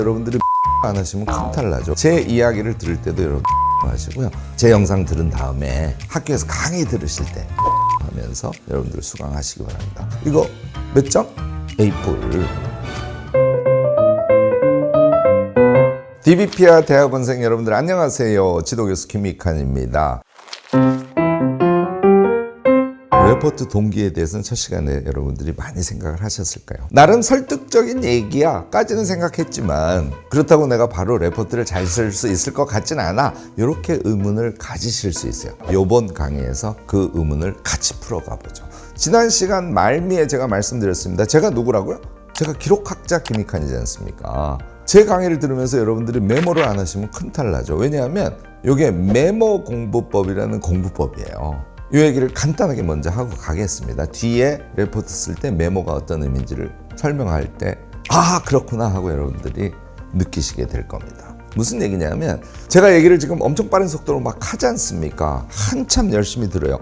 여러분들이 안 하시면 큰탈 나죠. 제 이야기를 들을 때도 여러분 하시고요. 제 영상 들은 다음에 학교에서 강의 들으실 때 하면서 여러분들 수강하시기 바랍니다. 이거 몇 장? A4를. DBP와 대학원생 여러분들 안녕하세요. 지도교수 김익환입니다. 레포트 동기에 대해서는 첫 시간에 여러분들이 많이 생각을 하셨을까요? 나름 설득적인 얘기야 까지는 생각했지만 그렇다고 내가 바로 레포트를 잘 쓸 수 있을 것 같진 않아. 이렇게 의문을 가지실 수 있어요. 이번 강의에서 그 의문을 같이 풀어가 보죠. 지난 시간 말미에 제가 말씀드렸습니다. 제가 누구라고요? 제가 기록학자 김익환이지 않습니까? 제 강의를 들으면서 여러분들이 메모를 안 하시면 큰탈 나죠. 왜냐하면 이게 메모 공부법이라는 공부법이에요. 이 얘기를 간단하게 먼저 하고 가겠습니다. 뒤에 레포트 쓸 때 메모가 어떤 의미인지를 설명할 때 아 그렇구나 하고 여러분들이 느끼시게 될 겁니다. 무슨 얘기냐면 제가 얘기를 지금 엄청 빠른 속도로 막 하지 않습니까? 한참 열심히 들어요.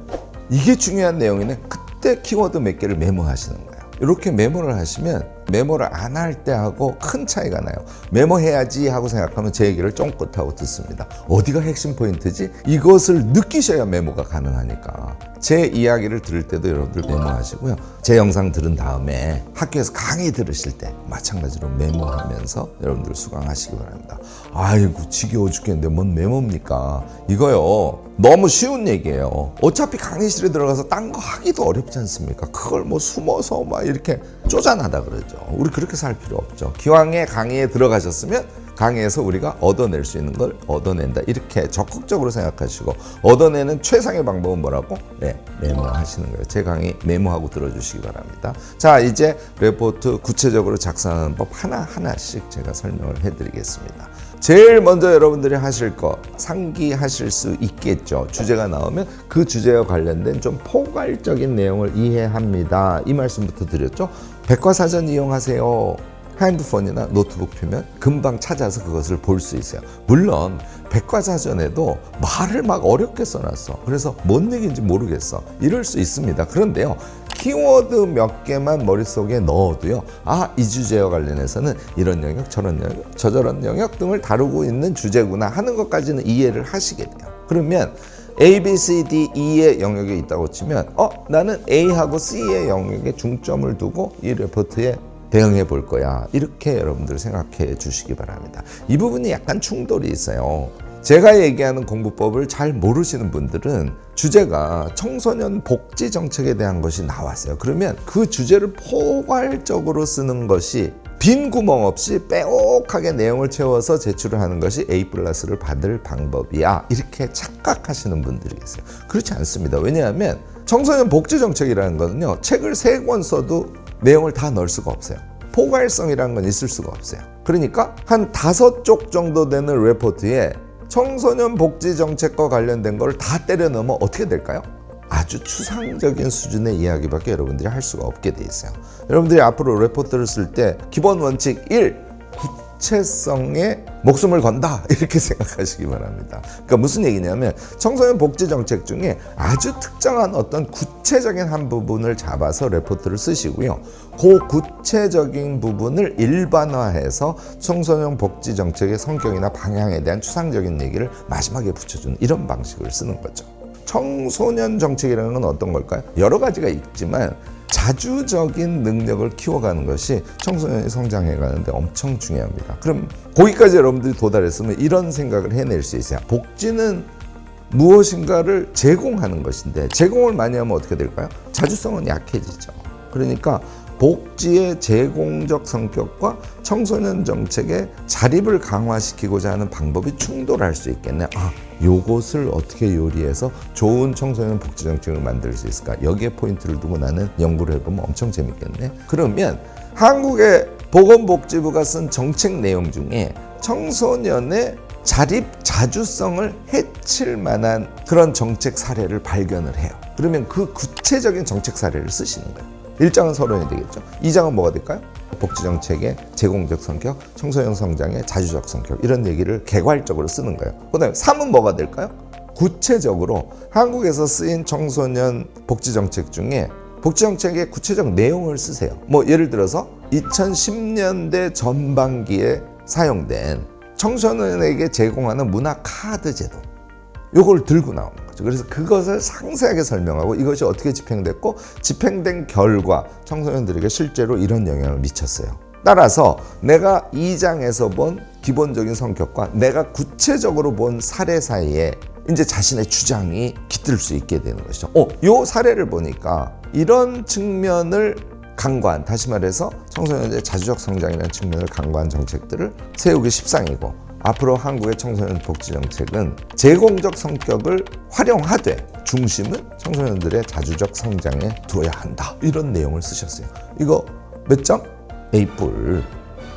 이게 중요한 내용이네. 그때 키워드 몇 개를 메모하시는 거예요. 이렇게 메모를 하시면 메모를 안 할 때하고 큰 차이가 나요. 메모해야지 하고 생각하면 제 얘기를 쫑긋하고 듣습니다. 어디가 핵심 포인트지? 이것을 느끼셔야 메모가 가능하니까. 제 이야기를 들을 때도 여러분들 메모하시고요. 제 영상 들은 다음에 학교에서 강의 들으실 때 마찬가지로 메모하면서 여러분들 수강하시기 바랍니다. 아이고 지겨워 죽겠는데 뭔 메모입니까? 이거요 너무 쉬운 얘기예요. 어차피 강의실에 들어가서 딴 거 하기도 어렵지 않습니까? 그걸 뭐 숨어서 막 이렇게 쪼잔하다 그러죠. 우리 그렇게 살 필요 없죠. 기왕에 강의에 들어가셨으면 강의에서 우리가 얻어낼 수 있는 걸 얻어낸다. 이렇게 적극적으로 생각하시고 얻어내는 최상의 방법은 뭐라고? 네, 메모하시는 거예요. 제 강의 메모하고 들어주시기 바랍니다. 자, 이제 레포트 구체적으로 작성하는 법 하나하나씩 제가 설명을 해드리겠습니다. 제일 먼저 여러분들이 하실 거 상기하실 수 있겠죠. 주제가 나오면 그 주제와 관련된 좀 포괄적인 내용을 이해합니다. 이 말씀부터 드렸죠. 백과사전 이용하세요. 핸드폰이나 노트북 펴면 금방 찾아서 그것을 볼 수 있어요. 물론 백과사전에도 말을 막 어렵게 써놨어. 그래서 뭔 얘기인지 모르겠어. 이럴 수 있습니다. 그런데요. 키워드 몇 개만 머릿속에 넣어도요. 아, 이 주제와 관련해서는 이런 영역, 저런 영역, 저런 영역 등을 다루고 있는 주제구나 하는 것까지는 이해를 하시게 돼요. 그러면 A, B, C, D, E의 영역에 있다고 치면 나는 A하고 C의 영역에 중점을 두고 이 레포트에 대응해 볼 거야. 이렇게 여러분들 생각해 주시기 바랍니다. 이 부분이 약간 충돌이 있어요. 제가 얘기하는 공부법을 잘 모르시는 분들은 주제가 청소년 복지 정책에 대한 것이 나왔어요. 그러면 그 주제를 포괄적으로 쓰는 것이 빈 구멍 없이 빼곡하게 내용을 채워서 제출을 하는 것이 A+를 받을 방법이야. 이렇게 착각하시는 분들이 계세요. 그렇지 않습니다. 왜냐하면 청소년 복지 정책이라는 거는요. 책을 3권 써도 내용을 다 넣을 수가 없어요. 포괄성이라는 건 있을 수가 없어요. 그러니까 한 5쪽 정도 되는 레포트에 청소년 복지 정책과 관련된 걸 다 때려 넣으면 어떻게 될까요? 아주 추상적인 수준의 이야기밖에 여러분들이 할 수가 없게 돼 있어요. 여러분들이 앞으로 레포트를 쓸 때 기본 원칙 1. 구체성에 목숨을 건다 이렇게 생각하시기 바랍니다. 그러니까 무슨 얘기냐면 청소년 복지 정책 중에 아주 특정한 어떤 구체적인 한 부분을 잡아서 레포트를 쓰시고요. 그 구체적인 부분을 일반화해서 청소년 복지 정책의 성격이나 방향에 대한 추상적인 얘기를 마지막에 붙여주는 이런 방식을 쓰는 거죠. 청소년 정책이라는 건 어떤 걸까요? 여러 가지가 있지만 자주적인 능력을 키워가는 것이 청소년이 성장해가는데 엄청 중요합니다. 그럼 거기까지 여러분들이 도달했으면 이런 생각을 해낼 수 있어요. 복지는 무엇인가를 제공하는 것인데 제공을 많이 하면 어떻게 될까요? 자주성은 약해지죠. 그러니까 복지의 제공적 성격과 청소년 정책의 자립을 강화시키고자 하는 방법이 충돌할 수 있겠네. 요것을 어떻게 요리해서 좋은 청소년 복지 정책을 만들 수 있을까? 여기에 포인트를 두고 나는 연구를 해보면 엄청 재밌겠네. 그러면 한국의 보건복지부가 쓴 정책 내용 중에 청소년의 자립 자주성을 해칠 만한 그런 정책 사례를 발견을 해요. 그러면 그 구체적인 정책 사례를 쓰시는 거예요. 1장은 서론이 되겠죠. 2장은 뭐가 될까요? 복지정책의 제공적 성격, 청소년 성장의 자주적 성격 이런 얘기를 개괄적으로 쓰는 거예요. 그 다음에 3은 뭐가 될까요? 구체적으로 한국에서 쓰인 청소년 복지정책 중에 복지정책의 구체적 내용을 쓰세요. 뭐 예를 들어서 2010년대 전반기에 사용된 청소년에게 제공하는 문화 카드 제도, 요걸 들고 나오는 거죠. 그래서 그것을 상세하게 설명하고 이것이 어떻게 집행됐고 집행된 결과 청소년들에게 실제로 이런 영향을 미쳤어요. 따라서 내가 2장에서 본 기본적인 성격과 내가 구체적으로 본 사례 사이에 이제 자신의 주장이 깃들 수 있게 되는 것이죠. 요 사례를 보니까 이런 측면을 강구한, 다시 말해서 청소년의 자주적 성장이라는 측면을 강구한 정책들을 세우기 십상이고, 앞으로 한국의 청소년 복지 정책은 제공적 성격을 활용하되 중심은 청소년들의 자주적 성장에 두어야 한다, 이런 내용을 쓰셨어요. 이거 몇 점? A+.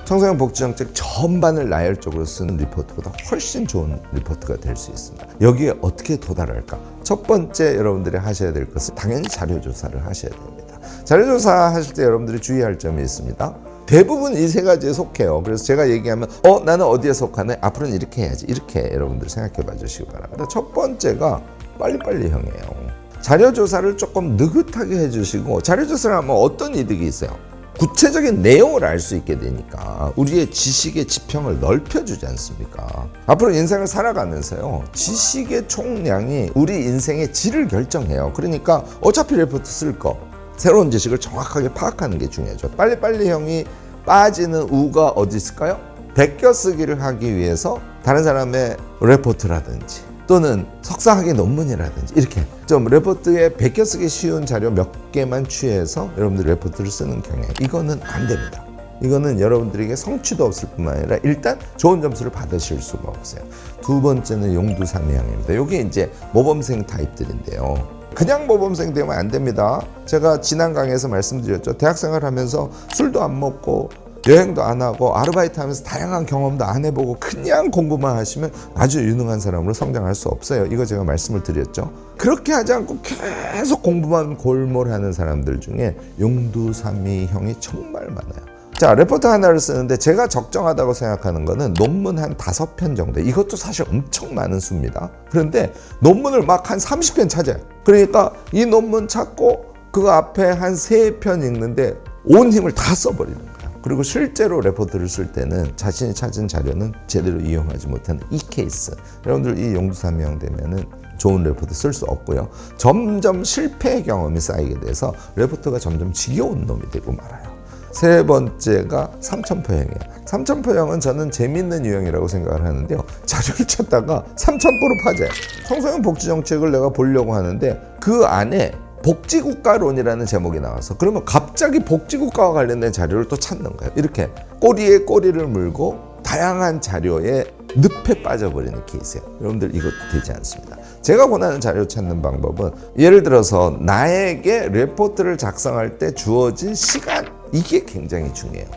청소년 복지 정책 전반을 나열적으로 쓴 리포트보다 훨씬 좋은 리포트가 될 수 있습니다. 여기에 어떻게 도달할까? 첫 번째 여러분들이 하셔야 될 것은 당연히 자료조사를 하셔야 됩니다. 자료조사 하실 때 여러분들이 주의할 점이 있습니다. 대부분 이 세 가지에 속해요. 그래서 제가 얘기하면 나는 어디에 속하네? 앞으로는 이렇게 해야지. 이렇게 여러분들 생각해 봐 주시기 바랍니다. 첫 번째가 빨리빨리형이에요. 자료조사를 조금 느긋하게 해주시고, 자료조사를 하면 어떤 이득이 있어요? 구체적인 내용을 알 수 있게 되니까 우리의 지식의 지평을 넓혀주지 않습니까? 앞으로 인생을 살아가면서요, 지식의 총량이 우리 인생의 질을 결정해요. 그러니까 어차피 레포트 쓸 거, 새로운 지식을 정확하게 파악하는 게 중요하죠. 빨리빨리형이 빠지는 우가 어디 있을까요? 베껴쓰기를 하기 위해서 다른 사람의 레포트라든지 또는 석사학위 논문이라든지 이렇게 좀 레포트에 베껴쓰기 쉬운 자료 몇 개만 취해서 여러분들 레포트를 쓰는 경향, 이거는 안 됩니다. 이거는 여러분들에게 성취도 없을 뿐만 아니라 일단 좋은 점수를 받으실 수가 없어요. 두 번째는 용두삼이형입니다. 이게 이제 모범생 타입들인데요. 그냥 모범생 되면 안 됩니다. 제가 지난 강의에서 말씀드렸죠. 대학생활 하면서 술도 안 먹고 여행도 안 하고 아르바이트 하면서 다양한 경험도 안 해보고 그냥 공부만 하시면 아주 유능한 사람으로 성장할 수 없어요. 이거 제가 말씀을 드렸죠. 그렇게 하지 않고 계속 공부만 골몰하는 사람들 중에 용두삼이형이 정말 많아요. 자, 레포트 하나를 쓰는데 제가 적정하다고 생각하는 거는 논문 한 5편 정도. 이것도 사실 엄청 많은 수입니다. 그런데 논문을 막 한 30편 찾아요. 그러니까 이 논문 찾고 그 앞에 한 3편 읽는데 온 힘을 다 써버리는 거예요. 그리고 실제로 레포트를 쓸 때는 자신이 찾은 자료는 제대로 이용하지 못하는 이 케이스. 여러분들 이 용두삼이형 되면은 좋은 레포트 쓸 수 없고요. 점점 실패 경험이 쌓이게 돼서 레포트가 점점 지겨운 놈이 되고 말아요. 세 번째가 삼천포형이에요. 삼천포형은 저는 재밌는 유형이라고 생각을 하는데요. 자료를 찾다가 삼천포로 파져요. 청소년 복지 정책을 내가 보려고 하는데 그 안에 복지국가론이라는 제목이 나와서 그러면 갑자기 복지국가와 관련된 자료를 또 찾는 거예요. 이렇게 꼬리에 꼬리를 물고 다양한 자료에 늪에 빠져버리는 케이스예요. 여러분들 이것도 되지 않습니다. 제가 권하는 자료 찾는 방법은 예를 들어서 나에게 레포트를 작성할 때 주어진 시간, 이게 굉장히 중요해요.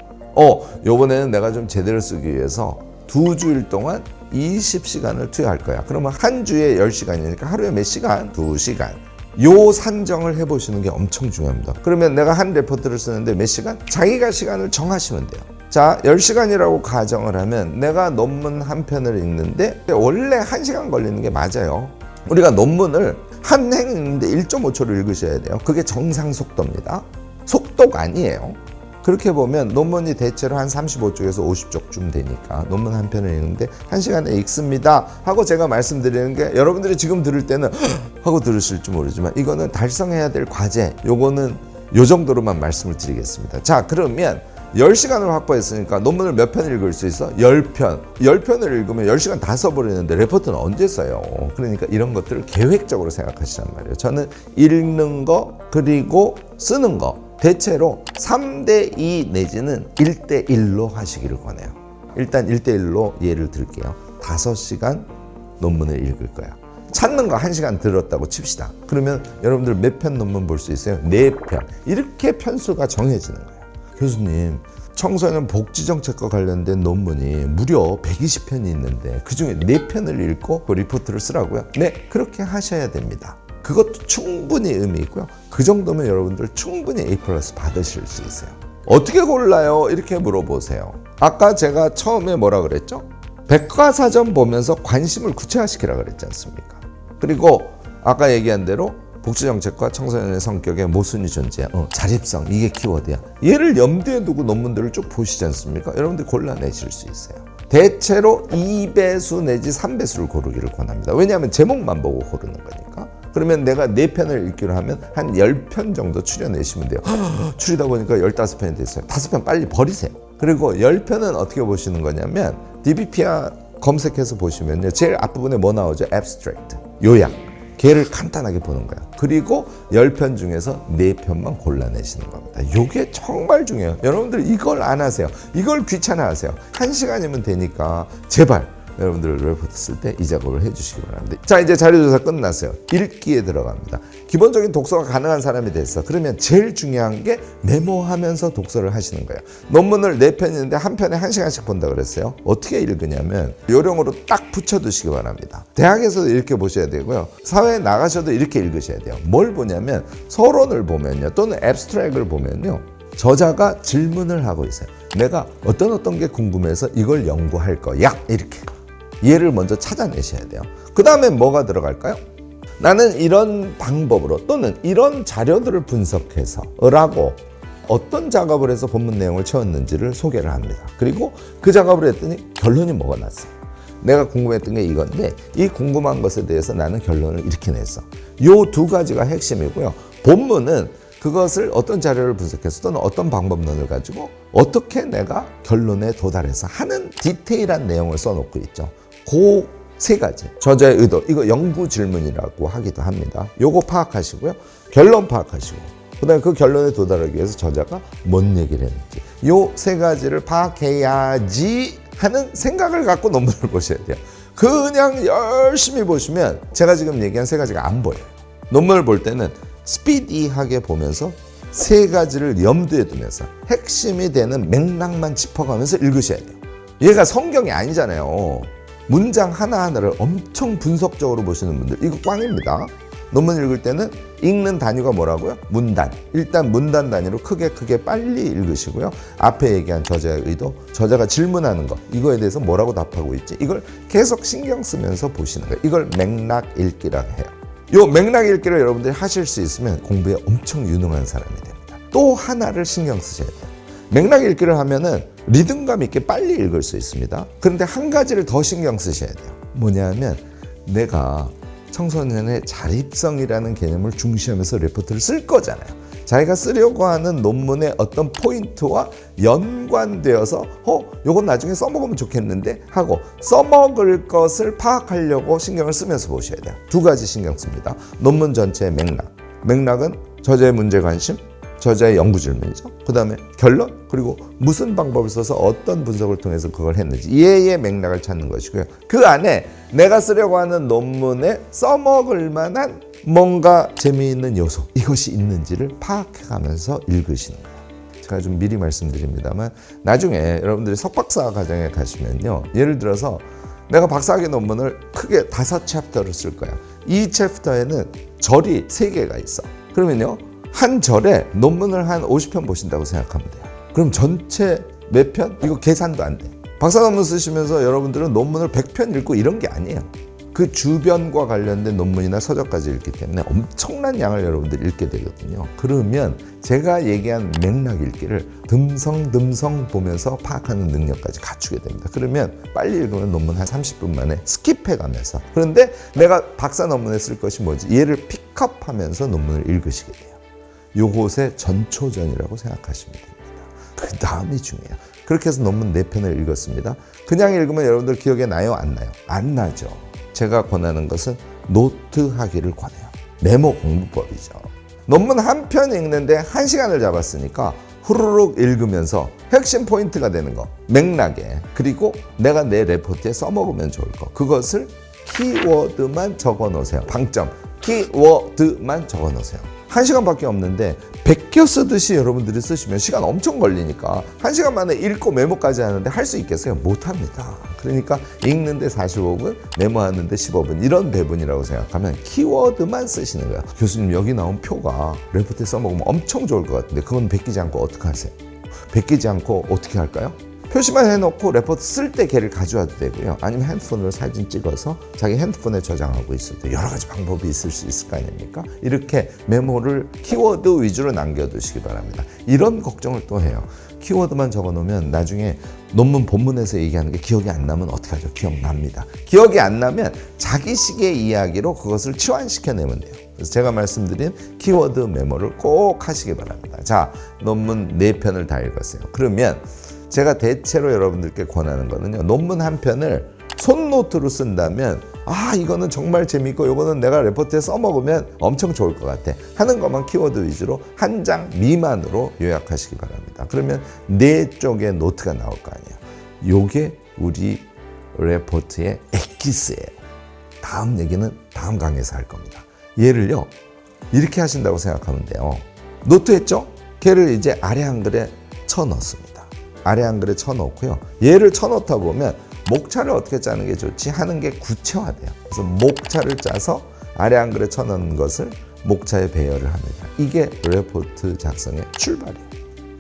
요번에는 내가 좀 제대로 쓰기 위해서 2주일 동안 20시간을 투여할 거야. 그러면 한 주에 10시간이니까 하루에 몇 시간? 2시간. 요 산정을 해보시는 게 엄청 중요합니다. 그러면 내가 한 레포트를 쓰는데 몇 시간? 자기가 시간을 정하시면 돼요. 자, 10시간이라고 가정을 하면 내가 논문 한 편을 읽는데 원래 1시간 걸리는 게 맞아요. 우리가 논문을 한 행 읽는데 1.5초를 읽으셔야 돼요. 그게 정상 속도입니다. 속도가 아니에요. 그렇게 보면 논문이 대체로 한 35쪽에서 50쪽쯤 되니까 논문 한 편을 읽는데 1시간에 읽습니다 하고 제가 말씀드리는 게, 여러분들이 지금 들을 때는 하고 들으실지 모르지만 이거는 달성해야 될 과제, 요거는 요 정도로만 말씀을 드리겠습니다. 자, 그러면 10시간을 확보했으니까 논문을 몇 편 읽을 수 있어? 10편. 10편을 읽으면 10시간 다 써버리는데 레포트는 언제 써요? 그러니까 이런 것들을 계획적으로 생각하시란 말이에요. 저는 읽는 거 그리고 쓰는 거 대체로 3대2 내지는 1대1로 하시기를 권해요. 일단 1대1로 예를 들게요. 5시간 논문을 읽을 거야. 찾는 거 1시간 들었다고 칩시다. 그러면 여러분들 몇 편 논문 볼 수 있어요? 4편. 이렇게 편수가 정해지는 거예요. 교수님, 청소년 복지정책과 관련된 논문이 무려 120편이 있는데 그중에 4편을 읽고 그 리포트를 쓰라고요? 네, 그렇게 하셔야 됩니다. 그것도 충분히 의미 있고요. 그 정도면 여러분들 충분히 A+ 받으실 수 있어요. 어떻게 골라요? 이렇게 물어보세요. 아까 제가 처음에 뭐라 그랬죠? 백과사전 보면서 관심을 구체화시키라 그랬지 않습니까? 그리고 아까 얘기한 대로 복지정책과 청소년의 성격에 모순이 존재해. 자립성, 이게 키워드야. 얘를 염두에 두고 논문들을 쭉 보시지 않습니까? 여러분들 골라내실 수 있어요. 대체로 2배수 내지 3배수를 고르기를 권합니다. 왜냐하면 제목만 보고 고르는 거니까. 그러면 내가 4편을 읽기로 하면 한 10편 정도 추려내시면 돼요. 추리다 보니까 15편이 됐어요. 5편 빨리 버리세요. 그리고 10편은 어떻게 보시는 거냐면 DBPR 검색해서 보시면요. 제일 앞부분에 뭐 나오죠? Abstract, 요약. 걔를 간단하게 보는 거야. 그리고 10편 중에서 4편만 골라내시는 겁니다. 이게 정말 중요해요. 여러분들 이걸 안 하세요. 이걸 귀찮아하세요. 1시간이면 되니까 제발 여러분들 레포트 쓸 때 이 작업을 해주시기 바랍니다. 자, 이제 자료조사 끝났어요. 읽기에 들어갑니다. 기본적인 독서가 가능한 사람이 됐어. 그러면 제일 중요한 게 메모하면서 독서를 하시는 거예요. 논문을 4편인데 한 편에 1시간씩 본다 그랬어요. 어떻게 읽으냐면 요령으로 딱 붙여두시기 바랍니다. 대학에서도 이렇게 보셔야 되고요. 사회에 나가셔도 이렇게 읽으셔야 돼요. 뭘 보냐면 서론을 보면요. 또는 앱스트랙을 보면요. 저자가 질문을 하고 있어요. 내가 어떤 게 궁금해서 이걸 연구할 거야. 이렇게. 얘를 먼저 찾아내셔야 돼요. 그 다음에 뭐가 들어갈까요? 나는 이런 방법으로 또는 이런 자료들을 분석해서 라고 어떤 작업을 해서 본문 내용을 채웠는지를 소개를 합니다. 그리고 그 작업을 했더니 결론이 뭐가 났어요. 내가 궁금했던 게 이건데 이 궁금한 것에 대해서 나는 결론을 이렇게 냈어. 요 2가지가 핵심이고요. 본문은 그것을 어떤 자료를 분석해서 또는 어떤 방법론을 가지고 어떻게 내가 결론에 도달해서 하는 디테일한 내용을 써놓고 있죠. 그 3가지. 저자의 의도, 이거 연구 질문이라고 하기도 합니다. 요거 파악하시고요. 결론 파악하시고 그 다음에 그 결론에 도달하기 위해서 저자가 뭔 얘기를 했는지 요 3가지를 파악해야지 하는 생각을 갖고 논문을 보셔야 돼요. 그냥 열심히 보시면 제가 지금 얘기한 3가지가 안 보여요. 논문을 볼 때는 스피디하게 보면서 3가지를 염두에 두면서 핵심이 되는 맥락만 짚어가면서 읽으셔야 돼요. 얘가 성경이 아니잖아요. 문장 하나하나를 엄청 분석적으로 보시는 분들 이거 꽝입니다. 논문 읽을 때는 읽는 단위가 뭐라고요? 문단. 일단 문단 단위로 크게 빨리 읽으시고요. 앞에 얘기한 저자의 의도, 저자가 질문하는 거 이거에 대해서 뭐라고 답하고 있지? 이걸 계속 신경 쓰면서 보시는 거예요. 이걸 맥락 읽기라고 해요. 요 맥락 읽기를 여러분들이 하실 수 있으면 공부에 엄청 유능한 사람이 됩니다. 또 하나를 신경 쓰셔야 돼요. 맥락 읽기를 하면은 리듬감 있게 빨리 읽을 수 있습니다. 그런데 한 가지를 더 신경 쓰셔야 돼요. 뭐냐면 내가 청소년의 자립성이라는 개념을 중시하면서 레포트를 쓸 거잖아요. 자기가 쓰려고 하는 논문의 어떤 포인트와 연관되어서 요건 나중에 써먹으면 좋겠는데 하고 써먹을 것을 파악하려고 신경을 쓰면서 보셔야 돼요. 2가지 신경 씁니다. 논문 전체의 맥락. 맥락은 저자의 문제 관심, 저자의 연구 질문이죠. 그 다음에 결론, 그리고 무슨 방법을 써서 어떤 분석을 통해서 그걸 했는지 얘의 맥락을 찾는 것이고요. 그 안에 내가 쓰려고 하는 논문에 써먹을 만한 뭔가 재미있는 요소 이것이 있는지를 파악해가면서 읽으시는 거예요. 제가 좀 미리 말씀드립니다만 나중에 여러분들이 석박사 과정에 가시면요. 예를 들어서 내가 박사학위 논문을 크게 5챕터를 쓸 거야. 이 챕터에는 절이 3개가 있어. 그러면요. 한 절에 논문을 한 50편 보신다고 생각하면 돼요. 그럼 전체 몇 편? 이거 계산도 안 돼. 박사 논문 쓰시면서 여러분들은 논문을 100편 읽고 이런 게 아니에요. 그 주변과 관련된 논문이나 서적까지 읽기 때문에 엄청난 양을 여러분들이 읽게 되거든요. 그러면 제가 얘기한 맥락 읽기를 듬성듬성 보면서 파악하는 능력까지 갖추게 됩니다. 그러면 빨리 읽으면 논문 한 30분 만에 스킵해가면서 그런데 내가 박사 논문에 쓸 것이 뭐지? 얘를 픽업하면서 논문을 읽으시게 돼요. 요것의 전초전이라고 생각하시면 됩니다. 그 다음이 중요해요. 그렇게 해서 논문 4편을 읽었습니다. 그냥 읽으면 여러분들 기억에 나요? 안 나요? 안 나죠. 제가 권하는 것은 노트하기를 권해요. 메모 공부법이죠. 논문 한 편 읽는데 1시간을 잡았으니까 후루룩 읽으면서 핵심 포인트가 되는 거, 맥락에, 그리고 내가 내 레포트에 써먹으면 좋을 거, 그것을 키워드만 적어 놓으세요. 방점, 키워드만 적어 놓으세요. 1시간밖에 없는데 베껴 쓰듯이 여러분들이 쓰시면 시간 엄청 걸리니까 1시간 만에 읽고 메모까지 하는데 할 수 있겠어요? 못합니다. 그러니까 읽는데 45분, 메모하는데 15분 이런 배분이라고 생각하면 키워드만 쓰시는 거예요. 교수님 여기 나온 표가 레포트에 써먹으면 엄청 좋을 것 같은데 그건 베끼지 않고 어떻게 하세요? 베끼지 않고 어떻게 할까요? 표시만 해놓고 레포트 쓸 때 걔를 가져와도 되고요. 아니면 핸드폰으로 사진 찍어서 자기 핸드폰에 저장하고 있을 때 여러 가지 방법이 있을 수 있을 거 아닙니까? 이렇게 메모를 키워드 위주로 남겨두시기 바랍니다. 이런 걱정을 또 해요. 키워드만 적어놓으면 나중에 논문 본문에서 얘기하는 게 기억이 안 나면 어떡하죠? 기억납니다. 기억이 안 나면 자기식의 이야기로 그것을 치환시켜내면 돼요. 그래서 제가 말씀드린 키워드 메모를 꼭 하시기 바랍니다. 자, 논문 4편을 다 읽었어요. 그러면 제가 대체로 여러분들께 권하는 거는요, 논문 한 편을 손노트로 쓴다면 이거는 정말 재밌고 이거는 내가 레포트에 써먹으면 엄청 좋을 것 같아 하는 것만 키워드 위주로 1장 미만으로 요약하시기 바랍니다. 그러면 4쪽의 노트가 나올 거 아니에요. 요게 우리 레포트의 엑기스예요. 다음 얘기는 다음 강의에서 할 겁니다. 얘를요 이렇게 하신다고 생각하면 돼요. 노트 했죠? 걔를 이제 아래 한글에 쳐넣습니다. 아래 한글에 쳐넣고요. 얘를 쳐넣다 보면 목차를 어떻게 짜는 게 좋지 하는 게 구체화돼요. 그래서 목차를 짜서 아래 한글에 쳐넣는 것을 목차에 배열을 합니다. 이게 레포트 작성의 출발이에요.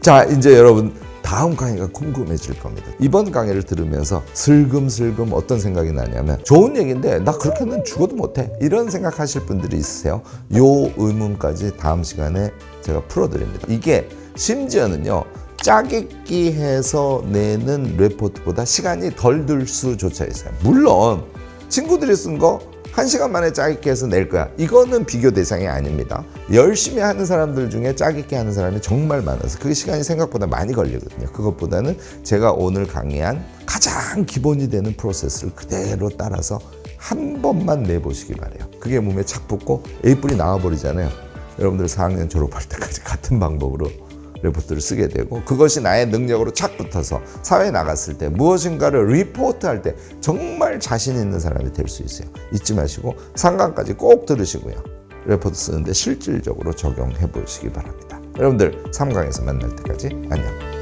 자, 이제 여러분 다음 강의가 궁금해질 겁니다. 이번 강의를 들으면서 슬금슬금 어떤 생각이 나냐면 좋은 얘기인데 나 그렇게는 죽어도 못해 이런 생각하실 분들이 있으세요. 요 의문까지 다음 시간에 제가 풀어드립니다. 이게 심지어는요 짜깁기 해서 내는 레포트보다 시간이 덜 들 수조차 있어요. 물론 친구들이 쓴 거 1시간 만에 짜깁기 해서 낼 거야. 이거는 비교 대상이 아닙니다. 열심히 하는 사람들 중에 짜깁기 하는 사람이 정말 많아서 그 시간이 생각보다 많이 걸리거든요. 그것보다는 제가 오늘 강의한 가장 기본이 되는 프로세스를 그대로 따라서 한 번만 내보시기 바래요. 그게 몸에 착 붙고 A뿔이 나와버리잖아요. 여러분들 4학년 졸업할 때까지 같은 방법으로 레포트를 쓰게 되고 그것이 나의 능력으로 착 붙어서 사회에 나갔을 때 무엇인가를 리포트할 때 정말 자신 있는 사람이 될 수 있어요. 잊지 마시고 3강까지 꼭 들으시고요. 레포트 쓰는데 실질적으로 적용해 보시기 바랍니다. 여러분들 3강에서 만날 때까지 안녕.